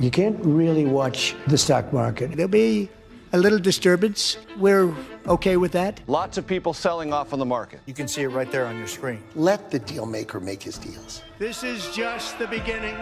You can't really watch the stock market. There'll be a little disturbance. We're okay with that. Lots of people selling off on the market. You can see it right there on your screen. Let the deal maker make his deals. This is just the beginning.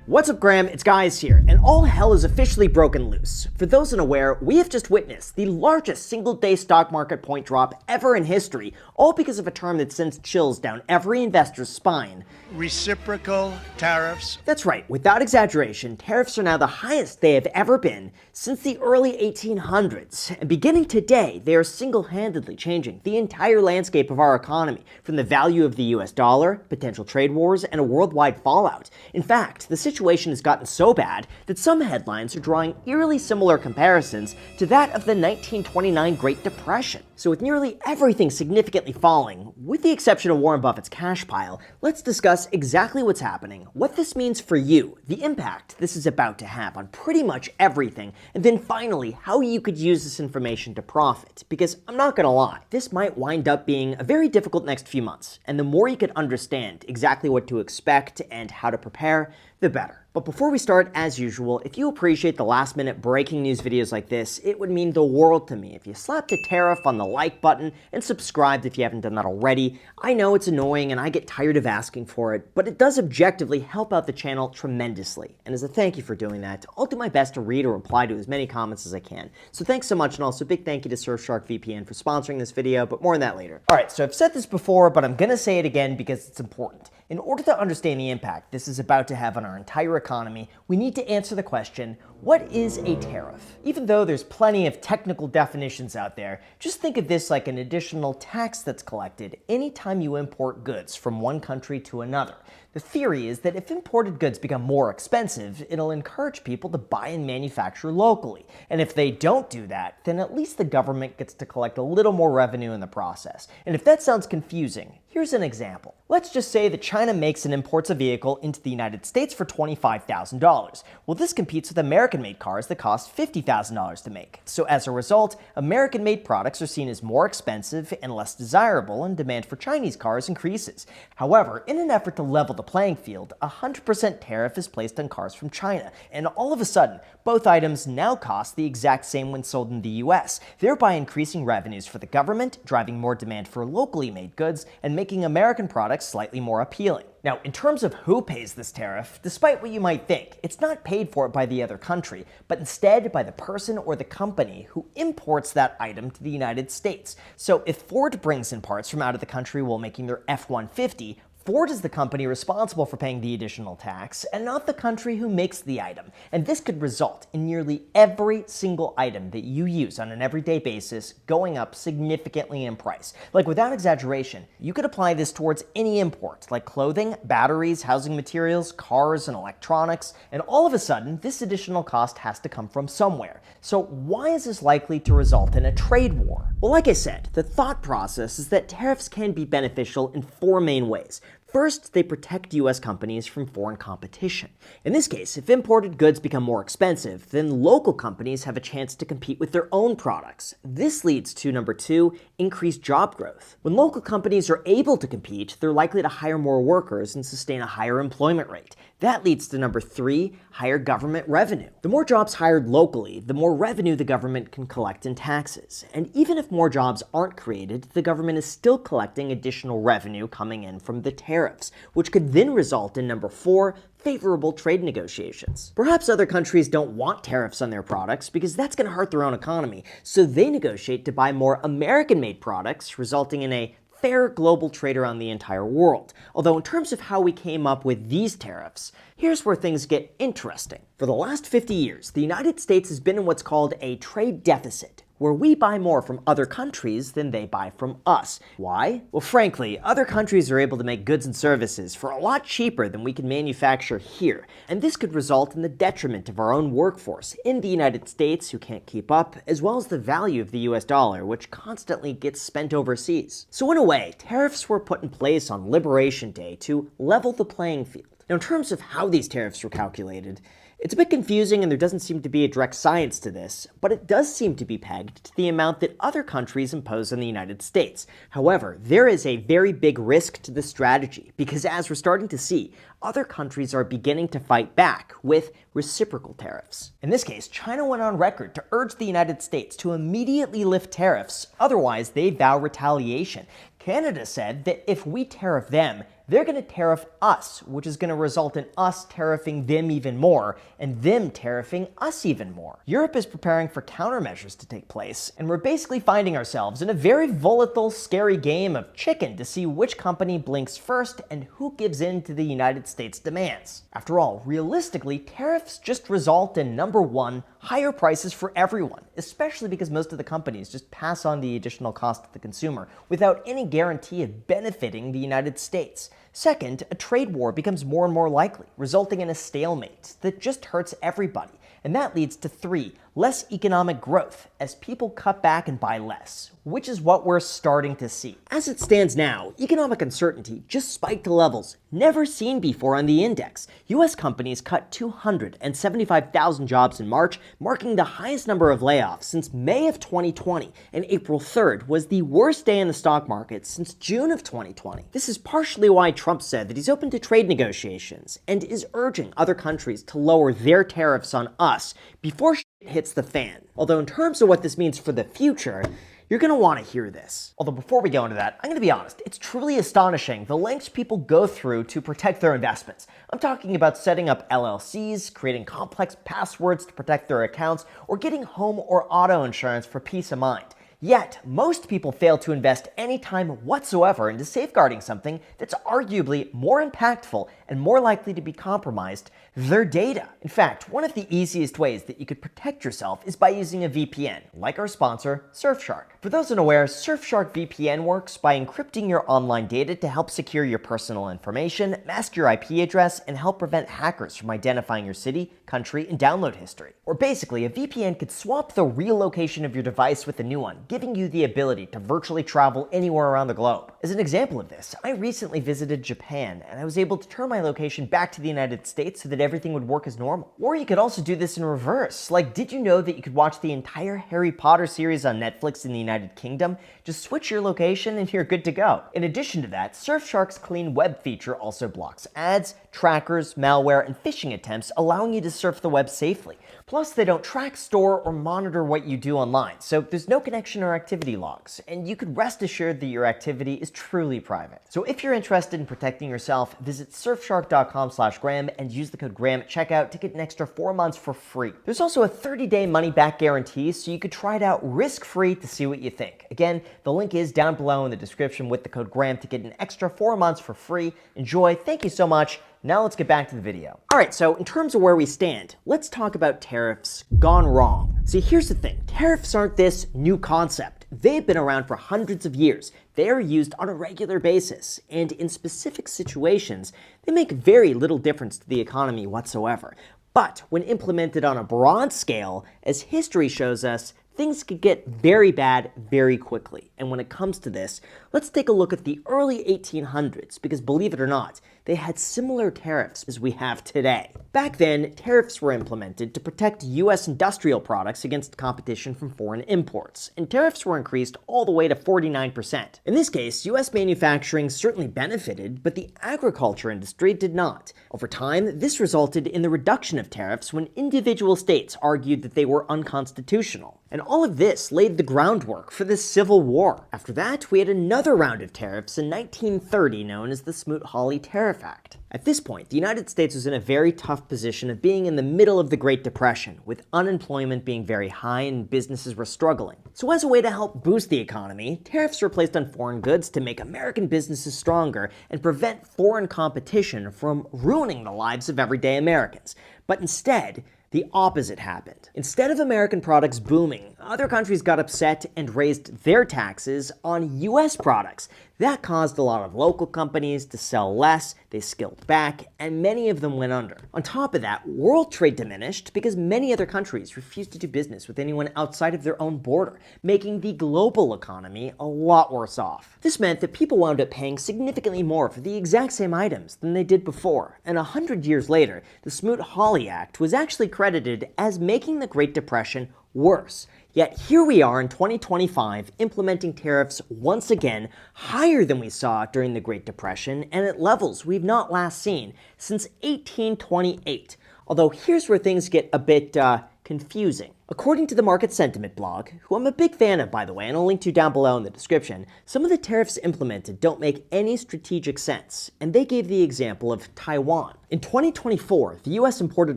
What's up, Graham? It's Guys here, and all hell is officially broken loose. For those unaware, we have just witnessed the largest single-day stock market point drop ever in history, all because of a term that sends chills down every investor's spine. Reciprocal tariffs. That's right, without exaggeration, tariffs are now the highest they have ever been since the early 1800s, and beginning today, they are single-handedly changing the entire landscape of our economy, from the value of the US dollar, potential trade wars, and a worldwide fallout. In fact, the situation has gotten so bad that some headlines are drawing eerily similar comparisons to that of the 1929 Great Depression. So with nearly everything significantly falling, with the exception of Warren Buffett's cash pile, let's discuss exactly what's happening, what this means for you, the impact this is about to have on pretty much everything, and then finally, how you could use this information to profit. Because I'm not gonna lie, this might wind up being a very difficult next few months, and the more you could understand exactly what to expect and how to prepare, the better. But before we start, as usual, if you appreciate the last-minute breaking news videos like this, it would mean the world to me if you slapped a tariff on the like button and subscribed if you haven't done that already. I know it's annoying and I get tired of asking for it, but it does objectively help out the channel tremendously. And as a thank you for doing that, I'll do my best to read or reply to as many comments as I can. So thanks so much, and also big thank you to Surfshark VPN for sponsoring this video, but more on that later. Alright, so I've said this before, but I'm gonna say it again because it's important. In order to understand the impact this is about to have on our entire economy, we need to answer the question, what is a tariff? Even though there's plenty of technical definitions out there, just think of this like an additional tax that's collected anytime you import goods from one country to another. The theory is that if imported goods become more expensive, it'll encourage people to buy and manufacture locally. And if they don't do that, then at least the government gets to collect a little more revenue in the process. And if that sounds confusing, here's an example. Let's just say that China makes and imports a vehicle into the United States for $25,000. Well, this competes with American-made cars that cost $50,000 to make. So as a result, American-made products are seen as more expensive and less desirable, and demand for Chinese cars increases. However, in an effort to level the playing field, a 100% tariff is placed on cars from China, and all of a sudden, both items now cost the exact same when sold in the US, thereby increasing revenues for the government, driving more demand for locally made goods, and making American products slightly more appealing. Now, in terms of who pays this tariff, despite what you might think, it's not paid for by the other country, but instead by the person or the company who imports that item to the United States. So if Ford brings in parts from out of the country while making their F-150, Ford is the company responsible for paying the additional tax, and not the country who makes the item. And this could result in nearly every single item that you use on an everyday basis going up significantly in price. Like, without exaggeration, you could apply this towards any import, like clothing, batteries, housing materials, cars, and electronics, and all of a sudden, this additional cost has to come from somewhere. So why is this likely to result in a trade war? Well, like I said, the thought process is that tariffs can be beneficial in four main ways. First, they protect US companies from foreign competition. In this case, if imported goods become more expensive, then local companies have a chance to compete with their own products. This leads to, number two, increased job growth. When local companies are able to compete, they're likely to hire more workers and sustain a higher employment rate. That leads to, number three, higher government revenue. The more jobs hired locally, the more revenue the government can collect in taxes. And even if more jobs aren't created, the government is still collecting additional revenue coming in from the tariffs, which could then result in, number four, favorable trade negotiations. Perhaps other countries don't want tariffs on their products because that's going to hurt their own economy, so they negotiate to buy more American-made products, resulting in a fair global trade around the entire world. Although in terms of how we came up with these tariffs, here's where things get interesting. For the last 50 years, the United States has been in what's called a trade deficit, where we buy more from other countries than they buy from us. Why? Well, frankly, other countries are able to make goods and services for a lot cheaper than we can manufacture here, and this could result in the detriment of our own workforce in the United States who can't keep up, as well as the value of the US dollar, which constantly gets spent overseas. So in a way, tariffs were put in place on Liberation Day to level the playing field. Now, in terms of how these tariffs were calculated, It's a bit confusing and there doesn't seem to be a direct science to this, but it does seem to be pegged to the amount that other countries impose on the United States. However, there is a very big risk to this strategy because, as we're starting to see, other countries are beginning to fight back with reciprocal tariffs. In this case, China went on record to urge the United States to immediately lift tariffs, otherwise they vow retaliation. Canada said that if we tariff them, they're going to tariff us, which is going to result in us tariffing them even more, and them tariffing us even more. Europe is preparing for countermeasures to take place, and we're basically finding ourselves in a very volatile, scary game of chicken to see which company blinks first and who gives in to the United States' demands. After all, realistically, tariffs just result in, number one, higher prices for everyone, especially because most of the companies just pass on the additional cost to the consumer without any guarantee of benefiting the United States. Second, a trade war becomes more and more likely, resulting in a stalemate that just hurts everybody. And that leads to 3, less economic growth as people cut back and buy less, which is what we're starting to see. As it stands now, economic uncertainty just spiked to levels never seen before on the index. US companies cut 275,000 jobs in March, marking the highest number of layoffs since May of 2020, and April 3rd was the worst day in the stock market since June of 2020. This is partially why Trump said that he's open to trade negotiations and is urging other countries to lower their tariffs on us before shit hits the fan. Although in terms of what this means for the future, you're going to want to hear this. Although before we go into that, I'm going to be honest, it's truly astonishing the lengths people go through to protect their investments. I'm talking about setting up LLCs, creating complex passwords to protect their accounts, or getting home or auto insurance for peace of mind. Yet, most people fail to invest any time whatsoever into safeguarding something that's arguably more impactful and more likely to be compromised, their data. In fact, one of the easiest ways that you could protect yourself is by using a VPN, like our sponsor, Surfshark. For those unaware, Surfshark VPN works by encrypting your online data to help secure your personal information, mask your IP address, and help prevent hackers from identifying your city, country, and download history. Or basically, a VPN could swap the real location of your device with a new one, giving you the ability to virtually travel anywhere around the globe. As an example of this, I recently visited Japan, and I was able to turn my location back to the United States so that everything would work as normal. Or you could also do this in reverse. Like, did you know that you could watch the entire Harry Potter series on Netflix in the United Kingdom? Just switch your location and you're good to go. In addition to that, Surfshark's Clean Web feature also blocks ads, trackers, malware, and phishing attempts, allowing you to surf the web safely. Plus, they don't track, store, or monitor what you do online, so there's no connection or activity logs, and you could rest assured that your activity is truly private. So if you're interested in protecting yourself, visit surfshark.com/Graham and use the code Graham at checkout to get an extra 4 months for free. There's also a 30-day money-back guarantee, so you could try it out risk-free to see what you think. Again, the link is down below in the description with the code Graham to get an extra 4 months for free. Enjoy. Thank you so much. Now let's get back to the video. Alright, so in terms of where we stand, let's talk about tariffs gone wrong. See, here's the thing. Tariffs aren't this new concept. They've been around for hundreds of years. They are used on a regular basis, and in specific situations, they make very little difference to the economy whatsoever. But when implemented on a broad scale, as history shows us, things could get very bad very quickly. And when it comes to this, let's take a look at the early 1800s, because believe it or not, they had similar tariffs as we have today. Back then, tariffs were implemented to protect US industrial products against competition from foreign imports, and tariffs were increased all the way to 49%. In this case, US manufacturing certainly benefited, but the agriculture industry did not. Over time, this resulted in the reduction of tariffs when individual states argued that they were unconstitutional. And all of this laid the groundwork for the Civil War. After that, we had another round of tariffs in 1930 known as the Smoot-Hawley Tariff Act. At this point, the United States was in a very tough position of being in the middle of the Great Depression, with unemployment being very high and businesses were struggling. So as a way to help boost the economy, tariffs were placed on foreign goods to make American businesses stronger and prevent foreign competition from ruining the lives of everyday Americans. But instead, The opposite happened. Instead of American products booming, other countries got upset and raised their taxes on US products. That caused a lot of local companies to sell less, they scaled back, and many of them went under. On top of that, world trade diminished because many other countries refused to do business with anyone outside of their own border, making the global economy a lot worse off. This meant that people wound up paying significantly more for the exact same items than they did before, and 100 years later, the Smoot-Hawley Act was actually credited as making the Great Depression worse. Yet here we are in 2025 implementing tariffs once again higher than we saw during the Great Depression and at levels we've not last seen since 1828. Although here's where things get a bit confusing. According to the Market Sentiment blog, who I'm a big fan of by the way, and I'll link to down below in the description, some of the tariffs implemented don't make any strategic sense, and they gave the example of Taiwan. In 2024, the US imported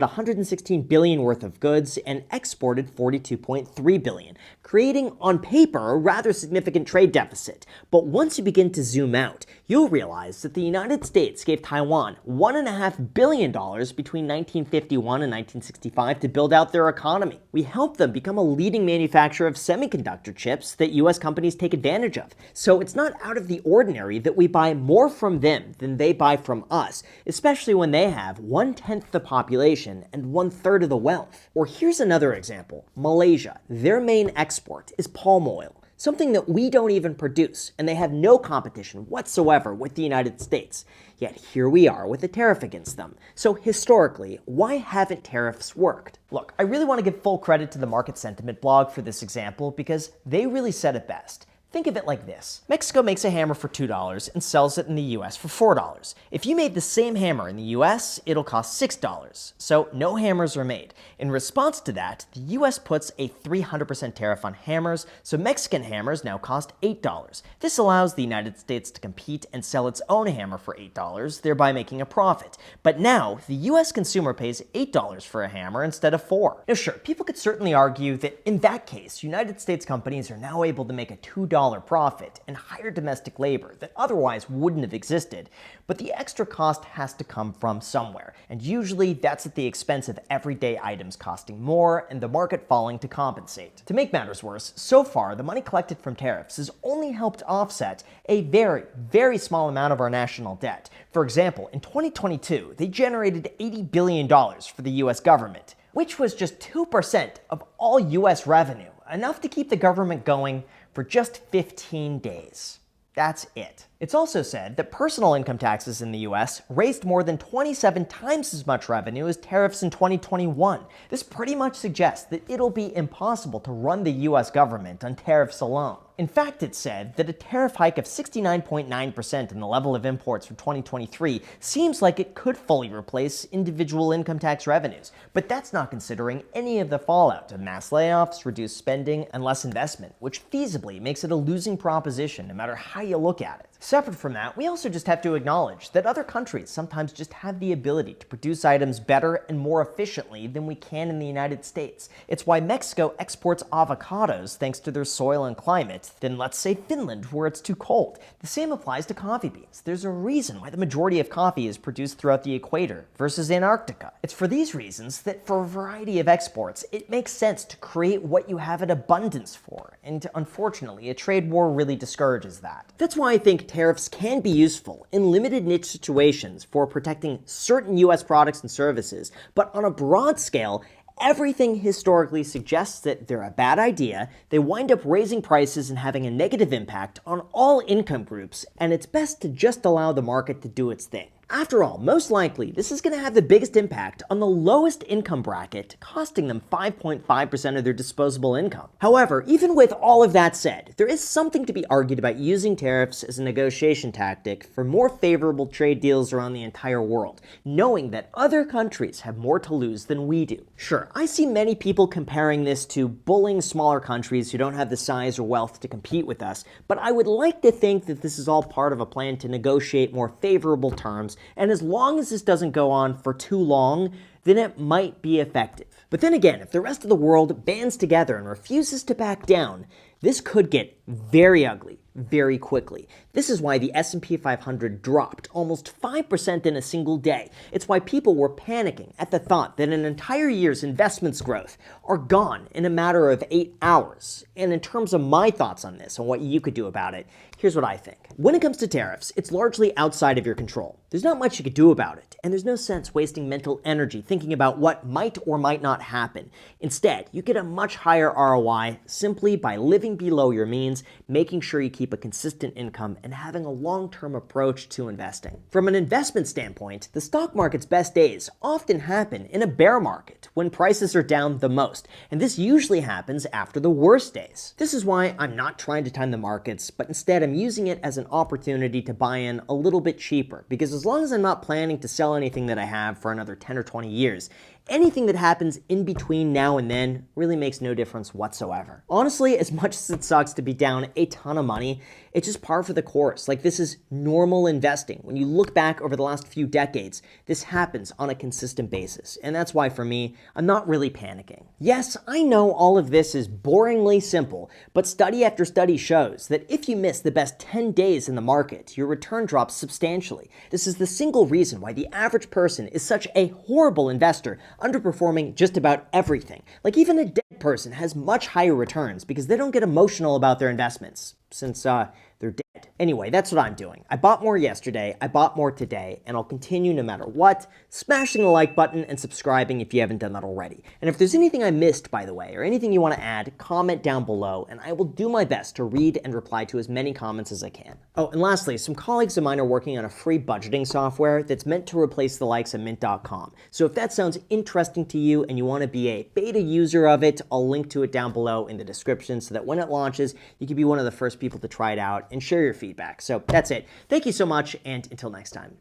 $116 billion worth of goods and exported $42.3 billion, creating on paper a rather significant trade deficit. But once you begin to zoom out, you'll realize that the United States gave Taiwan $1.5 billion between 1951 and 1965 to build out their economy. We helped them become a leading manufacturer of semiconductor chips that US companies take advantage of. So it's not out of the ordinary that we buy more from them than they buy from us, especially when they have 1/10 the population and 1/3 of the wealth. Or here's another example. Malaysia, their main export is palm oil, something that we don't even produce, and they have no competition whatsoever with the United States. Yet here we are with a tariff against them. So historically, why haven't tariffs worked? Look, I really want to give full credit to the Market Sentiment blog for this example because they really said it best. Think of it like this. Mexico makes a hammer for $2 and sells it in the US for $4. If you made the same hammer in the US, it'll cost $6. So no hammers are made. In response to that, the US puts a 300% tariff on hammers, so Mexican hammers now cost $8. This allows the United States to compete and sell its own hammer for $8, thereby making a profit. But now, the US consumer pays $8 for a hammer instead of $4. Now sure, people could certainly argue that in that case, United States companies are now able to make a $2 profit and hire domestic labor that otherwise wouldn't have existed, but the extra cost has to come from somewhere, and usually that's at the expense of everyday items costing more and the market falling to compensate. To make matters worse, so far the money collected from tariffs has only helped offset a very, very small amount of our national debt. For example, in 2022, they generated $80 billion for the US government, which was just 2% of all US revenue, enough to keep the government going for just 15 days. That's it. It's also said that personal income taxes in the US raised more than 27 times as much revenue as tariffs in 2021. This pretty much suggests that it'll be impossible to run the US government on tariffs alone. In fact, it said that a tariff hike of 69.9% in the level of imports for 2023 seems like it could fully replace individual income tax revenues, but that's not considering any of the fallout of mass layoffs, reduced spending, and less investment, which feasibly makes it a losing proposition no matter how you look at it. Separate from that, we also just have to acknowledge that other countries sometimes just have the ability to produce items better and more efficiently than we can in the United States. It's why Mexico exports avocados thanks to their soil and climate than, let's say, Finland, where it's too cold. The same applies to coffee beans. There's a reason why the majority of coffee is produced throughout the equator versus Antarctica. It's for these reasons that for a variety of exports, it makes sense to create what you have an abundance for, and unfortunately, a trade war really discourages that. That's why I think tariffs can be useful in limited niche situations for protecting certain US products and services, but on a broad scale, everything historically suggests that they're a bad idea, they wind up raising prices and having a negative impact on all income groups, and it's best to just allow the market to do its thing. After all, most likely, this is going to have the biggest impact on the lowest income bracket, costing them 5.5% of their disposable income. However, even with all of that said, there is something to be argued about using tariffs as a negotiation tactic for more favorable trade deals around the entire world, knowing that other countries have more to lose than we do. Sure, I see many people comparing this to bullying smaller countries who don't have the size or wealth to compete with us, but I would like to think that this is all part of a plan to negotiate more favorable terms, and as long as this doesn't go on for too long, then it might be effective. But then again, if the rest of the world bands together and refuses to back down, this could get very ugly very quickly. This is why the S&P 500 dropped almost 5% in a single day. It's why people were panicking at the thought that an entire year's investments growth are gone in a matter of 8 hours. And in terms of my thoughts on this and what you could do about it, here's what I think. When it comes to tariffs, it's largely outside of your control. There's not much you could do about it, and there's no sense wasting mental energy thinking about what might or might not happen. Instead, you get a much higher ROI simply by living below your means, making sure you keep a consistent income, and having a long-term approach to investing. From an investment standpoint, the stock market's best days often happen in a bear market, when prices are down the most, and this usually happens after the worst days. This is why I'm not trying to time the markets, but instead I'm using it as an opportunity to buy in a little bit cheaper, because as long as I'm not planning to sell anything that I have for another 10 or 20 years, anything that happens in between now and then really makes no difference whatsoever. Honestly, as much as it sucks to be down a ton of money, it's just par for the course. Like, this is normal investing. When you look back over the last few decades, this happens on a consistent basis. And that's why, for me, I'm not really panicking. Yes, I know all of this is boringly simple, but study after study shows that if you miss the best 10 days in the market, your return drops substantially. This is the single reason why the average person is such a horrible investor, underperforming just about everything. Like, even a dead person has much higher returns because they don't get emotional about their investments, since they're dead. Anyway, that's what I'm doing. I bought more yesterday, I bought more today, and I'll continue no matter what, smashing the like button and subscribing if you haven't done that already. And if there's anything I missed, by the way, or anything you want to add, comment down below, and I will do my best to read and reply to as many comments as I can. Oh, and lastly, some colleagues of mine are working on a free budgeting software that's meant to replace the likes of Mint.com. So if that sounds interesting to you and you want to be a beta user of it, I'll link to it down below in the description so that when it launches, you can be one of the first people to try it out and share your feedback. So that's it. Thank you so much, and until next time.